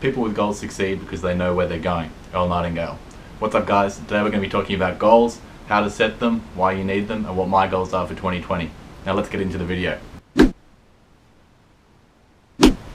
People with goals succeed because they know where they're going. Earl Nightingale. What's up guys? Today we're going to be talking about goals, how to set them, why you need them, and what my goals are for 2020. Now let's get into the video. It's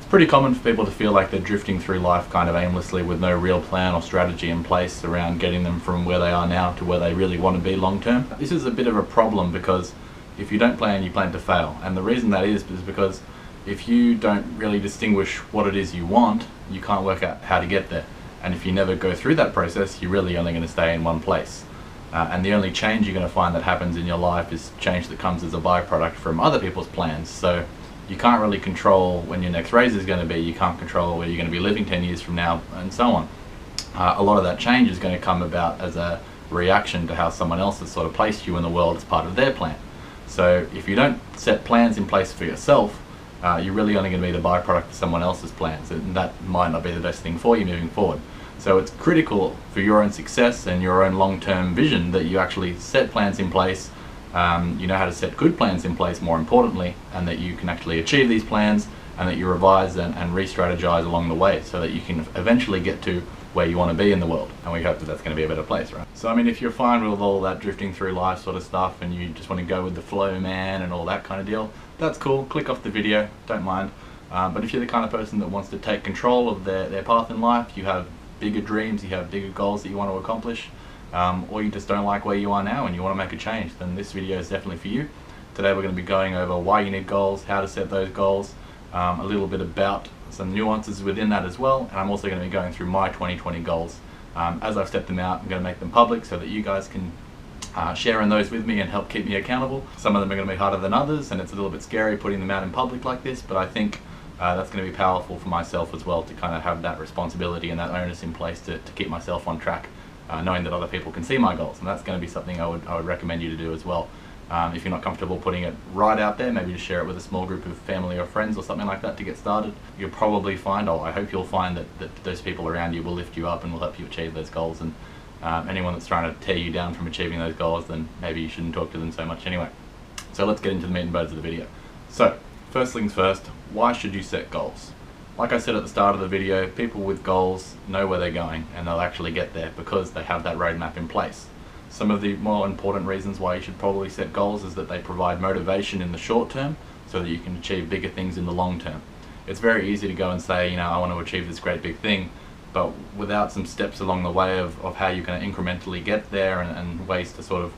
pretty common for people to feel like they're drifting through life kind of aimlessly with no real plan or strategy in place around getting them from where they are now to where they really want to be long term. This is a bit of a problem because if you don't plan, you plan to fail. And the reason that is because if you don't really distinguish what it is you want, you can't work out how to get there. And if you never go through that process, you're really only going to stay in one place. And the only change you're going to find that happens in your life is change that comes as a byproduct from other people's plans. So you can't really control when your next raise is going to be, you can't control where you're going to be living 10 years from now, and so on. A lot of that change is going to come about as a reaction to how someone else has sort of placed you in the world as part of their plan. So if you don't set plans in place for yourself, you're really only going to be the byproduct of someone else's plans, and that might not be the best thing for you moving forward. So it's critical for your own success and your own long-term vision that you actually set plans in place, you know how to set good plans in place more importantly, and that you can actually achieve these plans and that you revise and re-strategize along the way so that you can eventually get to where you want to be in the world, and we hope that that's going to be a better place, right? So I mean, if you're fine with all that drifting through life sort of stuff and you just want to go with the flow, man, and all that kind of deal, that's cool. Click off the video, don't mind. But if you're the kind of person that wants to take control of their path in life, you have bigger dreams, you have bigger goals that you want to accomplish, or you just don't like where you are now and you want to make a change, then this video is definitely for you. Today we're going to be going over why you need goals, how to set those goals, a little bit about some nuances within that as well, and I'm also going to be going through my 2020 goals. As I've set them out, I'm going to make them public so that you guys can share in those with me and help keep me accountable. Some of them are going to be harder than others, and it's a little bit scary putting them out in public like this, but I think that's going to be powerful for myself as well, to kind of have that responsibility and that onus in place to keep myself on track, knowing that other people can see my goals, and that's going to be something I would recommend you to do as well. If you're not comfortable putting it right out there, maybe just share it with a small group of family or friends or something like that to get started. You'll probably find, or I hope you'll find, that those people around you will lift you up and will help you achieve those goals, and anyone that's trying to tear you down from achieving those goals, then maybe you shouldn't talk to them so much anyway. So let's get into the meat and bones of the video. So, first things first, why should you set goals? Like I said at the start of the video, people with goals know where they're going and they'll actually get there because they have that roadmap in place. Some of the more important reasons why you should probably set goals is that they provide motivation in the short term so that you can achieve bigger things in the long term. It's very easy to go and say, you know, I want to achieve this great big thing, but without some steps along the way of how you're going to incrementally get there and ways to sort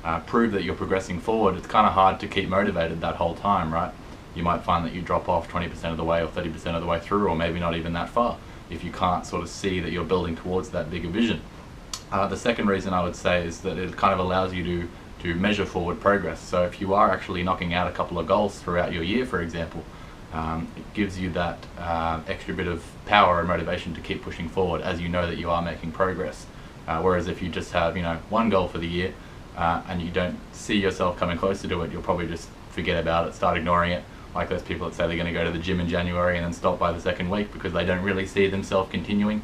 of prove that you're progressing forward, it's kind of hard to keep motivated that whole time, right? You might find that you drop off 20% of the way or 30% of the way through, or maybe not even that far, if you can't sort of see that you're building towards that bigger vision. The second reason I would say is that it kind of allows you to measure forward progress. So if you are actually knocking out a couple of goals throughout your year, for example, it gives you that extra bit of power and motivation to keep pushing forward as you know that you are making progress. Whereas if you just have, you know, one goal for the year and you don't see yourself coming closer to it, you'll probably just forget about it, start ignoring it, like those people that say they're going to go to the gym in January and then stop by the second week because they don't really see themselves continuing.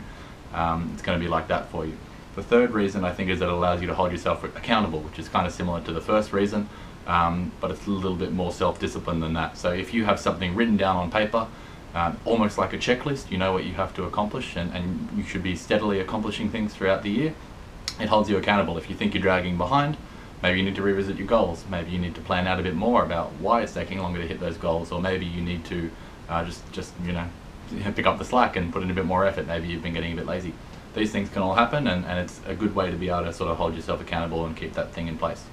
It's going to be like that for you. The third reason I think is that it allows you to hold yourself accountable, which is kind of similar to the first reason, but it's a little bit more self-discipline than that. So if you have something written down on paper, almost like a checklist, you know what you have to accomplish, and you should be steadily accomplishing things throughout the year, it holds you accountable. If you think you're dragging behind, maybe you need to revisit your goals. Maybe you need to plan out a bit more about why it's taking longer to hit those goals, or maybe you need to just you know, pick up the slack and put in a bit more effort. Maybe you've been getting a bit lazy. These things can all happen, and it's a good way to be able to sort of hold yourself accountable and keep that thing in place.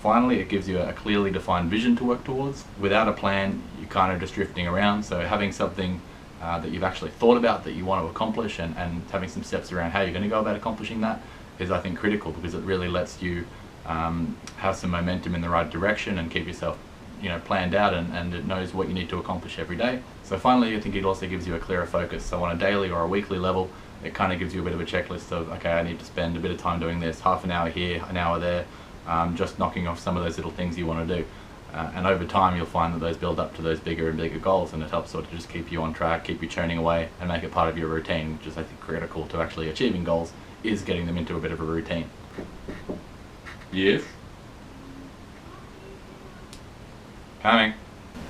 Finally, it gives you a clearly defined vision to work towards. Without a plan, you're kind of just drifting around, so having something that you've actually thought about that you want to accomplish, and having some steps around how you're going to go about accomplishing that is, I think, critical, because it really lets you have some momentum in the right direction and keep yourself, you know, planned out, and it knows what you need to accomplish every day. So finally, I think it also gives you a clearer focus. So on a daily or a weekly level, it kind of gives you a bit of a checklist of, okay, I need to spend a bit of time doing this, half an hour here, an hour there, just knocking off some of those little things you want to do. And over time you'll find that those build up to those bigger and bigger goals, and it helps sort of just keep you on track, keep you churning away, and make it part of your routine, which is, I think, critical to actually achieving goals, is getting them into a bit of a routine. Yes? Coming.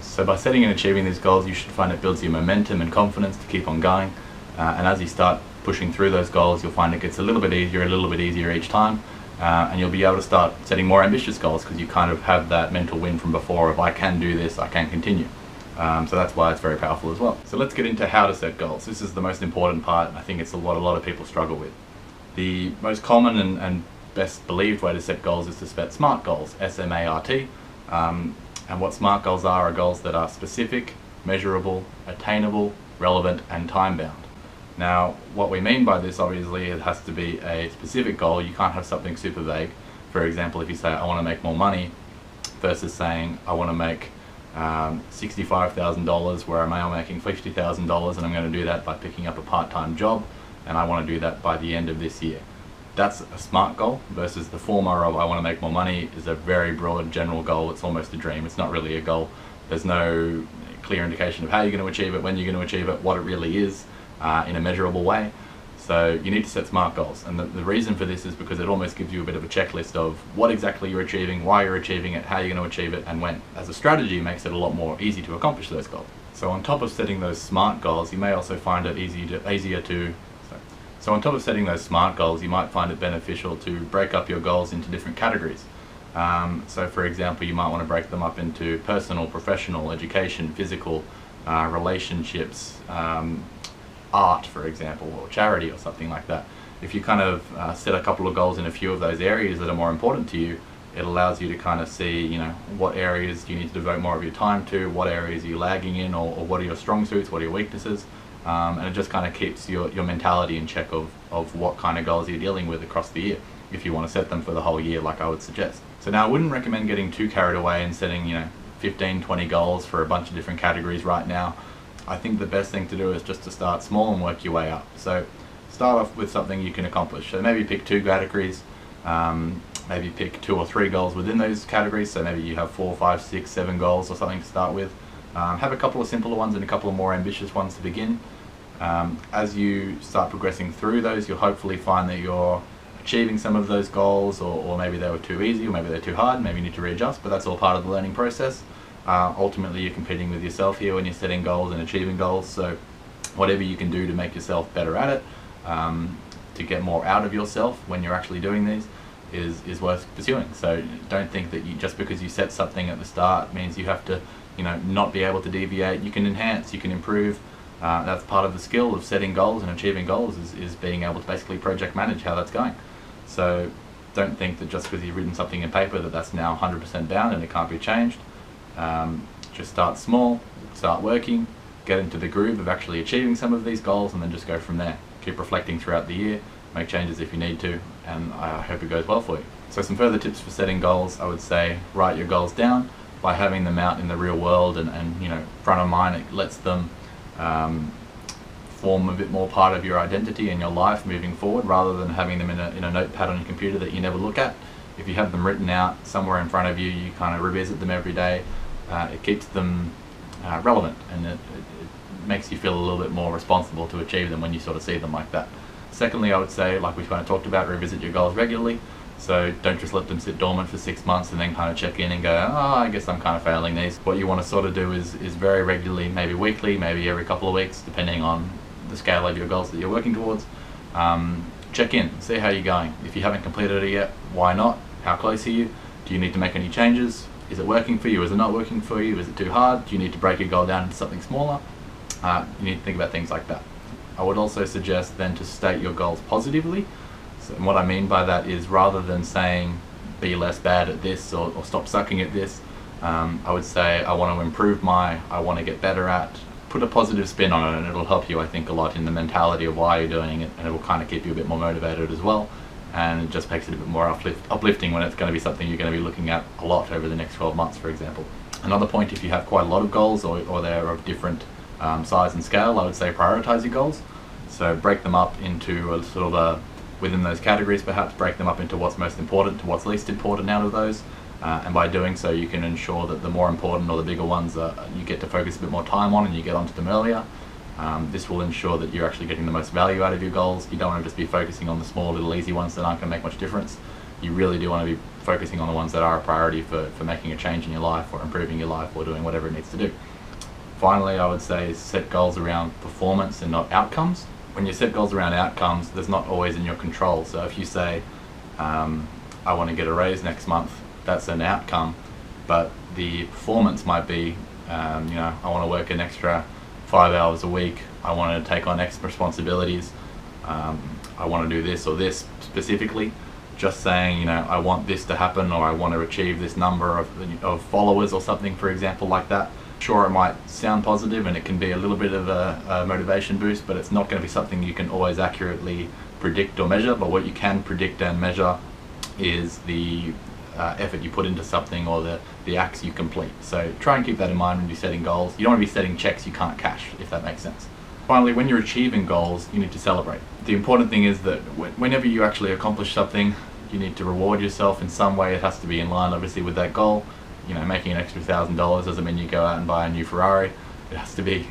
So by setting and achieving these goals, you should find it builds you momentum and confidence to keep on going. And as you start pushing through those goals, you'll find it gets a little bit easier each time. And you'll be able to start setting more ambitious goals because you kind of have that mental win from before of I can do this, I can continue. So that's why it's very powerful as well. So let's get into how to set goals. This is the most important part, and I think it's what a lot of people struggle with. The most common and best believed way to set goals is to set SMART goals, S-M-A-R-T. And what SMART goals are goals that are specific, measurable, attainable, relevant, and time-bound. Now, what we mean by this, obviously, it has to be a specific goal. You can't have something super vague. For example, if you say, I want to make more money, versus saying, I want to make $65,000 where I'm now making $50,000 and I'm going to do that by picking up a part-time job, and I want to do that by the end of this year. That's a SMART goal versus the former of I want to make more money is a very broad general goal. It's almost a dream. It's not really a goal. There's no clear indication of how you're going to achieve it, when you're going to achieve it, what it really is in a measurable way. So you need to set SMART goals, and the reason for this is because it almost gives you a bit of a checklist of what exactly you're achieving, why you're achieving it, how you're going to achieve it, and when. As a strategy, it makes it a lot more easy to accomplish those goals. So on top of setting those SMART goals, you may also find it So on top of setting those SMART goals, you might find it beneficial to break up your goals into different categories. So for example, you might want to break them up into personal, professional, education, physical, relationships, art, for example, or charity or something like that. If you kind of set a couple of goals in a few of those areas that are more important to you, it allows you to kind of see, what areas do you need to devote more of your time to, what areas are you lagging in, or what are your strong suits, what are your weaknesses, and it just kind of keeps your mentality in check of what kind of goals you're dealing with across the year, if you want to set them for the whole year like I would suggest. So now I wouldn't recommend getting too carried away and setting 15, 20 goals for a bunch of different categories right now. I think the best thing to do is just to start small and work your way up. So start off with something you can accomplish. So maybe pick 2 categories, maybe pick 2 or 3 goals within those categories. So maybe you have 4, 5, 6, 7 goals or something to start with. Have a couple of simpler ones and a couple of more ambitious ones to begin. As you start progressing through those, you'll hopefully find that you're achieving some of those goals, or maybe they were too easy, or maybe they're too hard, maybe you need to readjust, but that's all part of the learning process. Ultimately, you're competing with yourself here when you're setting goals and achieving goals, so whatever you can do to make yourself better at it, to get more out of yourself when you're actually doing these, is worth pursuing. So don't think that just because you set something at the start means you have to not be able to deviate. You can enhance, you can improve. That's part of the skill of setting goals and achieving goals is being able to basically project manage how that's going. So don't think that just because you've written something in paper that's now 100% bound and it can't be changed. Just start small, start working, get into the groove of actually achieving some of these goals, and then just go from there. Keep reflecting throughout the year, make changes if you need to, and I hope it goes well for you. So some further tips for setting goals, I would say write your goals down. By having them out in the real world and front of mind, it lets them form a bit more part of your identity and your life moving forward, rather than having them in a notepad on your computer that you never look at. If you have them written out somewhere in front of you, you kind of revisit them every day. It keeps them relevant, and it makes you feel a little bit more responsible to achieve them when you sort of see them like that. Secondly, I would say, like we kind of talked about, revisit your goals regularly. So don't just let them sit dormant for 6 months and then kind of check in and go, I guess I'm kind of failing these. What you want to sort of do is very regularly, maybe weekly, maybe every couple of weeks, depending on the scale of your goals that you're working towards. Check in, see how you're going. If you haven't completed it yet, why not? How close are you? Do you need to make any changes? Is it working for you? Is it not working for you? Is it too hard? Do you need to break your goal down into something smaller? You need to think about things like that. I would also suggest then to state your goals positively. So, and what I mean by that is, rather than saying be less bad at this or stop sucking at this, I would say I want to improve I want to get better at. Put a positive spin on it, and it'll help you, I think, a lot in the mentality of why you're doing it, and it will kind of keep you a bit more motivated as well, and it just makes it a bit more uplifting when it's going to be something you're going to be looking at a lot over the next 12 months, for example. Another point, if you have quite a lot of goals or they're of different size and scale, I would say prioritize your goals. So break them up into a sort of within those categories, perhaps break them up into what's most important to what's least important out of those. And by doing so, you can ensure that the more important or the bigger ones you get to focus a bit more time on, and you get onto them earlier. This will ensure that you're actually getting the most value out of your goals. You don't want to just be focusing on the small little easy ones that aren't going to make much difference. You really do want to be focusing on the ones that are a priority for making a change in your life, or improving your life, or doing whatever it needs to do. Finally, I would say set goals around performance and not outcomes. when you set goals around outcomes, there's not always in your control. So if you say, I want to get a raise next month, that's an outcome, but the performance might be, I want to work an extra 5 hours a week, I want to take on extra responsibilities, I want to do this or this specifically. Just saying, I want this to happen, or I want to achieve this number of followers or something, for example, like that. Sure, it might sound positive and it can be a little bit of a motivation boost, but it's not going to be something you can always accurately predict or measure. But what you can predict and measure is the effort you put into something, or the acts you complete. So try and keep that in mind when you're setting goals. You don't want to be setting checks you can't cash, if that makes sense. Finally, when you're achieving goals, you need to celebrate. The important thing is that whenever you actually accomplish something, you need to reward yourself in some way. It has to be in line, obviously, with that goal. Making an extra $1,000 doesn't mean you go out and buy a new Ferrari. It has to be,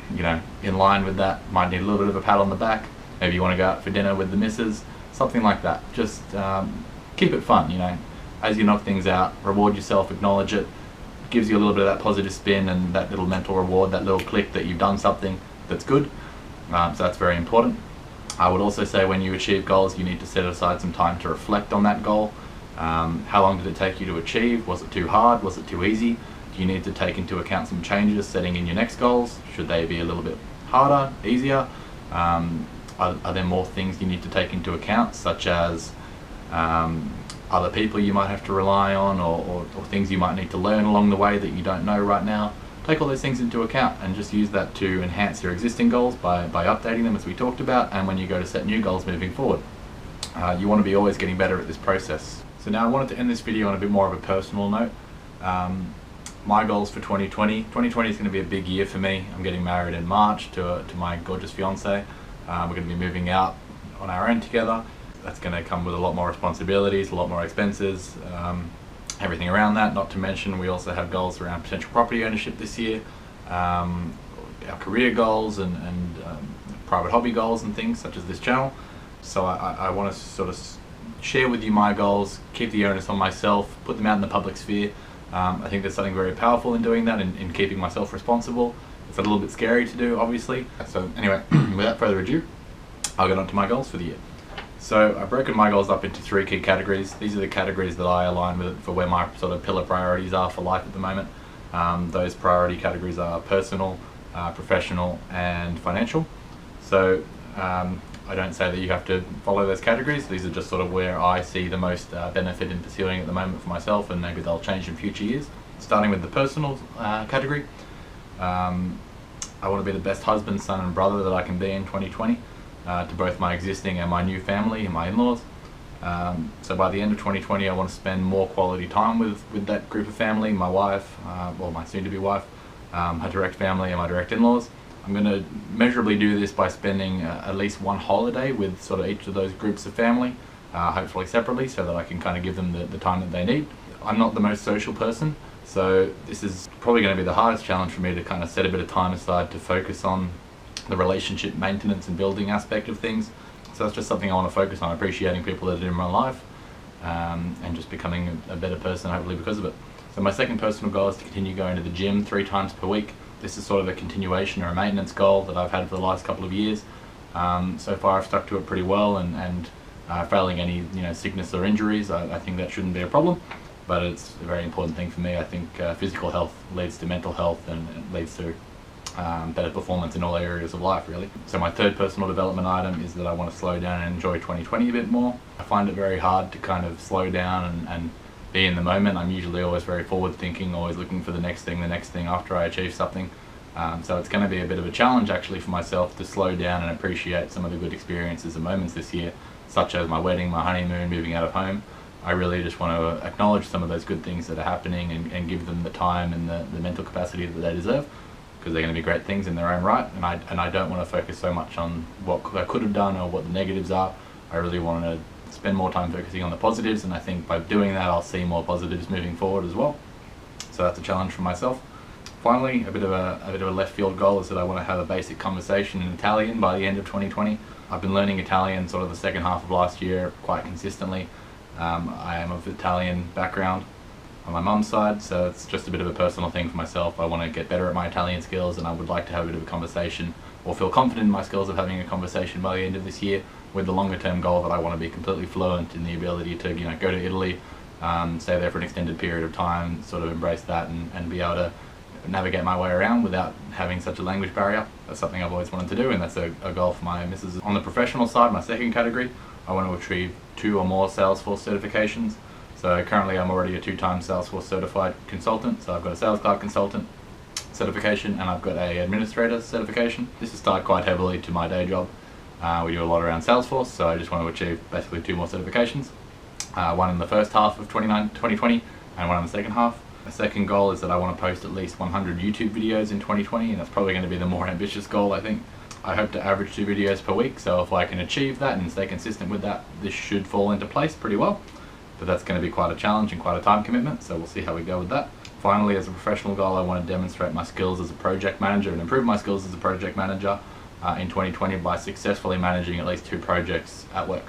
in line with that. Might need a little bit of a pat on the back. Maybe you want to go out for dinner with the missus, something like that. Just keep it fun, As you knock things out, reward yourself, acknowledge it. Gives you a little bit of that positive spin and that little mental reward, that little click that you've done something that's good. So that's very important. I would also say when you achieve goals, you need to set aside some time to reflect on that goal. How long did it take you to achieve? Was it too hard? Was it too easy? Do you need to take into account some changes setting in your next goals? Should they be a little bit harder, easier? Are there more things you need to take into account, such as other people you might have to rely on, or things you might need to learn along the way that you don't know right now? Take all those things into account and just use that to enhance your existing goals by updating them, as we talked about, and when you go to set new goals moving forward. You want to be always getting better at this process. So now I wanted to end this video on a bit more of a personal note. My goals for 2020. 2020 is going to be a big year for me. I'm getting married in March to my gorgeous fiance. We're going to be moving out on our own together. That's going to come with a lot more responsibilities, a lot more expenses, everything around that. Not to mention, we also have goals around potential property ownership this year, our career goals and private hobby goals and things such as this channel. So I want to sort of share with you my goals, keep the onus on myself, put them out in the public sphere. I think there's something very powerful in doing that, in keeping myself responsible. It's a little bit scary to do, obviously. So anyway, without further ado, I'll get on to my goals for the year. So I've broken my goals up into 3 key categories. These are the categories that I align with for where my sort of pillar priorities are for life at the moment. Those priority categories are personal, professional, and financial. So I don't say that you have to follow those categories. These are just sort of where I see the most benefit in pursuing at the moment for myself, and maybe they'll change in future years. Starting with the personal category, I want to be the best husband, son, and brother that I can be in 2020 to both my existing and my new family and my in-laws. So by the end of 2020, I want to spend more quality time with that group of family, my wife, well, my soon-to-be wife, her direct family, and my direct in-laws. I'm going to measurably do this by spending at least one holiday with sort of each of those groups of family, hopefully separately, so that I can kind of give them the time that they need. I'm not the most social person, so this is probably going to be the hardest challenge for me to kind of set a bit of time aside to focus on the relationship maintenance and building aspect of things. So that's just something I want to focus on, appreciating people that are in my life, and just becoming a better person, hopefully, because of it. So my second personal goal is to continue going to the gym 3 times per week. This is sort of a continuation or a maintenance goal that I've had for the last couple of years. So far I've stuck to it pretty well, and failing any sickness or injuries, I think that shouldn't be a problem. But it's a very important thing for me. I think physical health leads to mental health, and it leads to better performance in all areas of life, really. So my third personal development item is that I want to slow down and enjoy 2020 a bit more. I find it very hard to kind of slow down and be in the moment. I'm usually always very forward thinking, always looking for the next thing after I achieve something. So it's going to be a bit of a challenge actually for myself to slow down and appreciate some of the good experiences and moments this year, such as my wedding, my honeymoon, moving out of home. I really just want to acknowledge some of those good things that are happening and give them the time and the mental capacity that they deserve, because they're going to be great things in their own right. And I don't want to focus so much on what I could have done or what the negatives are. I really want to spend more time focusing on the positives, and I think by doing that I'll see more positives moving forward as well. So that's a challenge for myself. Finally, a bit of a left field goal is that I want to have a basic conversation in Italian by the end of 2020. I've been learning Italian sort of the second half of last year quite consistently. I am of Italian background on my mum's side, so it's just a bit of a personal thing for myself. I want to get better at my Italian skills, and I would like to have a bit of a conversation or feel confident in my skills of having a conversation by the end of this year, with the longer term goal that I want to be completely fluent in the ability to, you know, go to Italy, stay there for an extended period of time, sort of embrace that and be able to navigate my way around without having such a language barrier. That's something I've always wanted to do, and that's a goal for my missus. On the professional side, my second category, I want to achieve 2 or more Salesforce certifications. So currently I'm already a 2-time Salesforce certified consultant, so I've got a Sales Cloud consultant certification and I've got a administrator certification. This is tied quite heavily to my day job. We do a lot around Salesforce, so I just want to achieve basically 2 more certifications. One in the first half of 2020 and one in the second half. The second goal is that I want to post at least 100 YouTube videos in 2020, and that's probably going to be the more ambitious goal, I think. I hope to average 2 videos per week, so if I can achieve that and stay consistent with that, this should fall into place pretty well. But that's going to be quite a challenge and quite a time commitment, so we'll see how we go with that. Finally, as a professional goal, I want to demonstrate my skills as a project manager and improve my skills as a project manager in 2020 by successfully managing at least 2 projects at work.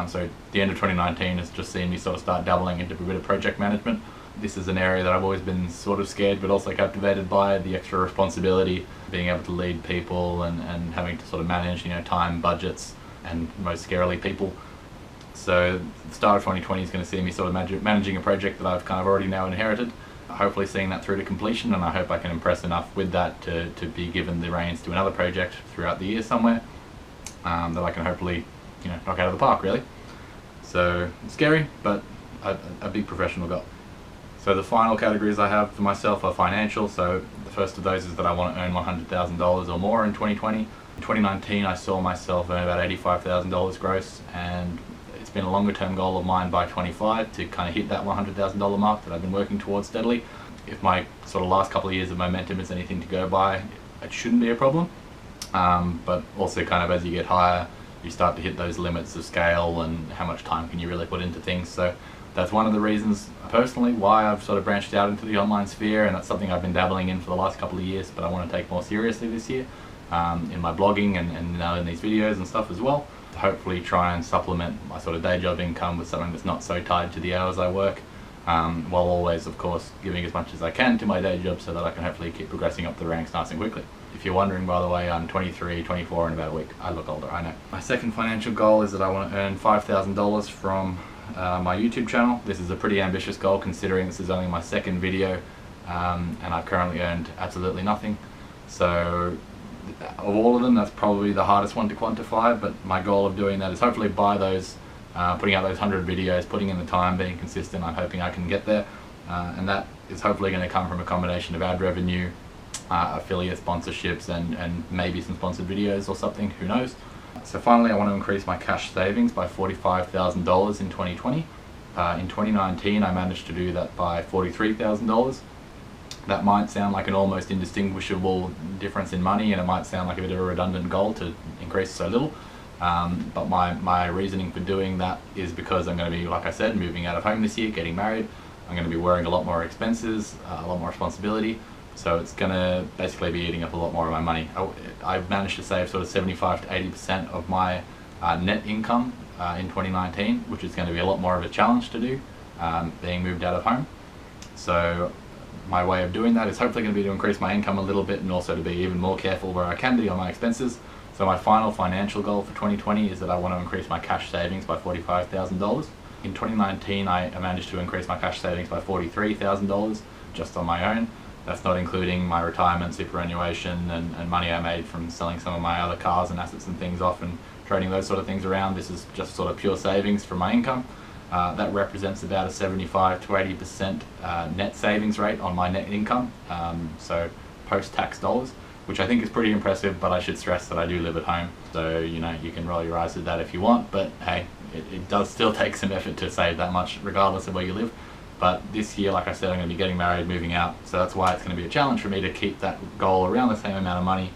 So the end of 2019 has just seen me sort of start dabbling into a bit of project management. This is an area that I've always been sort of scared but also captivated by, the extra responsibility, being able to lead people and having to sort of manage, you know, time, budgets, and most scarily people. So the start of 2020 is going to see me sort of managing a project that I've kind of already now inherited, hopefully seeing that through to completion, and I hope I can impress enough with that to be given the reins to another project throughout the year somewhere that I can hopefully, you know, knock out of the park, really. So scary, but a big professional goal. So the final categories I have for myself are financial. So the first of those is that I want to earn $100,000 or more in 2020. In 2019 I saw myself earn about $85,000 gross, and it's been a longer term goal of mine by 25 to kind of hit that $100,000 mark that I've been working towards steadily. If my sort of last couple of years of momentum is anything to go by, it shouldn't be a problem. But also kind of as you get higher, you start to hit those limits of scale and how much time can you really put into things. So that's one of the reasons personally why I've sort of branched out into the online sphere, and that's something I've been dabbling in for the last couple of years, but I want to take more seriously this year in my blogging and now in these videos and stuff as well. To hopefully try and supplement my sort of day job income with something that's not so tied to the hours I work, while always of course giving as much as I can to my day job so that I can hopefully keep progressing up the ranks nice and quickly. If you're wondering, by the way, I'm 23, 24 in about a week. I look older, I know. My second financial goal is that I want to earn $5,000 from my YouTube channel. This is a pretty ambitious goal considering this is only my second video and I've currently earned absolutely nothing. So of all of them, that's probably the hardest one to quantify, but my goal of doing that is hopefully by those, putting out those 100 videos, putting in the time, being consistent. I'm hoping I can get there, and that is hopefully going to come from a combination of ad revenue, affiliate sponsorships, and maybe some sponsored videos or something, who knows. So finally, I want to increase my cash savings by $45,000 in 2020. In 2019, I managed to do that by $43,000. That might sound like an almost indistinguishable difference in money, and it might sound like a bit of a redundant goal to increase so little. But my reasoning for doing that is because I'm going to be, like I said, moving out of home this year, getting married. I'm going to be wearing a lot more expenses, a lot more responsibility. So it's going to basically be eating up a lot more of my money. I've managed to save sort of 75 to 80% of my net income in 2019, which is going to be a lot more of a challenge to do, being moved out of home. So my way of doing that is hopefully going to be to increase my income a little bit and also to be even more careful where I can be on my expenses. So my final financial goal for 2020 is that I want to increase my cash savings by $45,000. In 2019, I managed to increase my cash savings by $43,000 just on my own. That's not including my retirement, superannuation, and money I made from selling some of my other cars and assets and things off and trading those sort of things around. This is just sort of pure savings from my income. That represents about a 75 to 80% net savings rate on my net income, so post-tax dollars, which I think is pretty impressive, but I should stress that I do live at home. So, you know, you can roll your eyes at that if you want, but hey, it does still take some effort to save that much regardless of where you live. But this year, like I said, I'm going to be getting married, moving out, so that's why it's going to be a challenge for me to keep that goal around the same amount of money,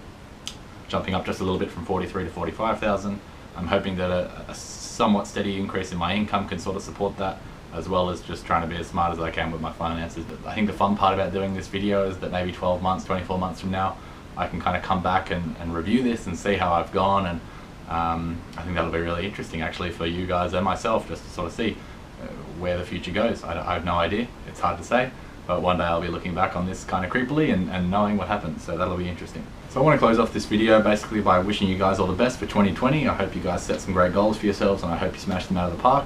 jumping up just a little bit from 43 to 45,000. I'm hoping that a somewhat steady increase in my income can sort of support that, as well as just trying to be as smart as I can with my finances. But I think the fun part about doing this video is that maybe 12 months, 24 months from now, I can kind of come back and review this and see how I've gone, and I think that'll be really interesting actually for you guys and myself, just to sort of see where the future goes. I have no idea, it's hard to say, but one day I'll be looking back on this kind of creepily and knowing what happened, so that'll be interesting. So I want to close off this video basically by wishing you guys all the best for 2020. I hope you guys set some great goals for yourselves, and I hope you smash them out of the park.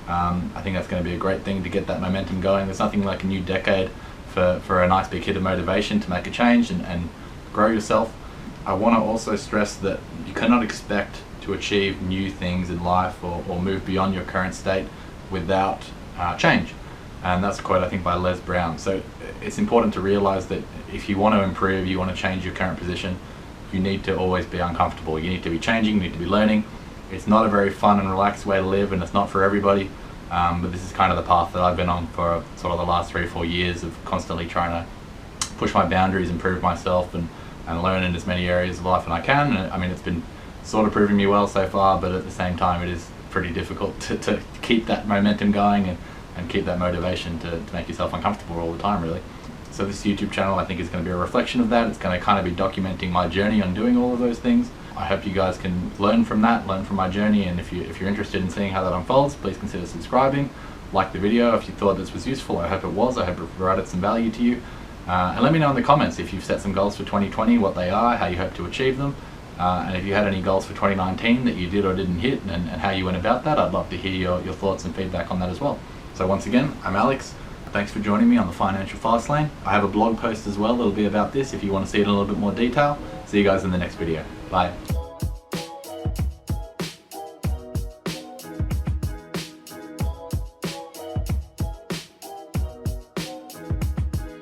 I think that's going to be a great thing to get that momentum going. There's nothing like a new decade for a nice big hit of motivation to make a change and grow yourself. I want to also stress that you cannot expect to achieve new things in life or move beyond your current state without change. And that's a quote, I think, by Les Brown. So it's important to realize that if you want to improve, you want to change your current position, you need to always be uncomfortable. You need to be changing, you need to be learning. It's not a very fun and relaxed way to live, and it's not for everybody. But this is kind of the path that I've been on for sort of the last 3 or 4 years of constantly trying to push my boundaries, improve myself, and learn in as many areas of life as I can. And I mean, it's been sort of proving me well so far, but at the same time it is pretty difficult to keep that momentum going and keep that motivation to make yourself uncomfortable all the time, really. So this YouTube channel, I think, is going to be a reflection of that. It's going to kind of be documenting my journey on doing all of those things. I hope you guys can learn from that, learn from my journey, and if you're interested in seeing how that unfolds, please consider subscribing. Like the video if you thought this was useful. I hope it was. I hope it provided some value to you. And let me know in the comments if you've set some goals for 2020, what they are, how you hope to achieve them. And if you had any goals for 2019 that you did or didn't hit, and how you went about that, I'd love to hear your thoughts and feedback on that as well. So once again, I'm Alex. Thanks for joining me on the Financial Fast Lane. I have a blog post as well that'll be about this if you want to see it in a little bit more detail. See you guys in the next video. Bye.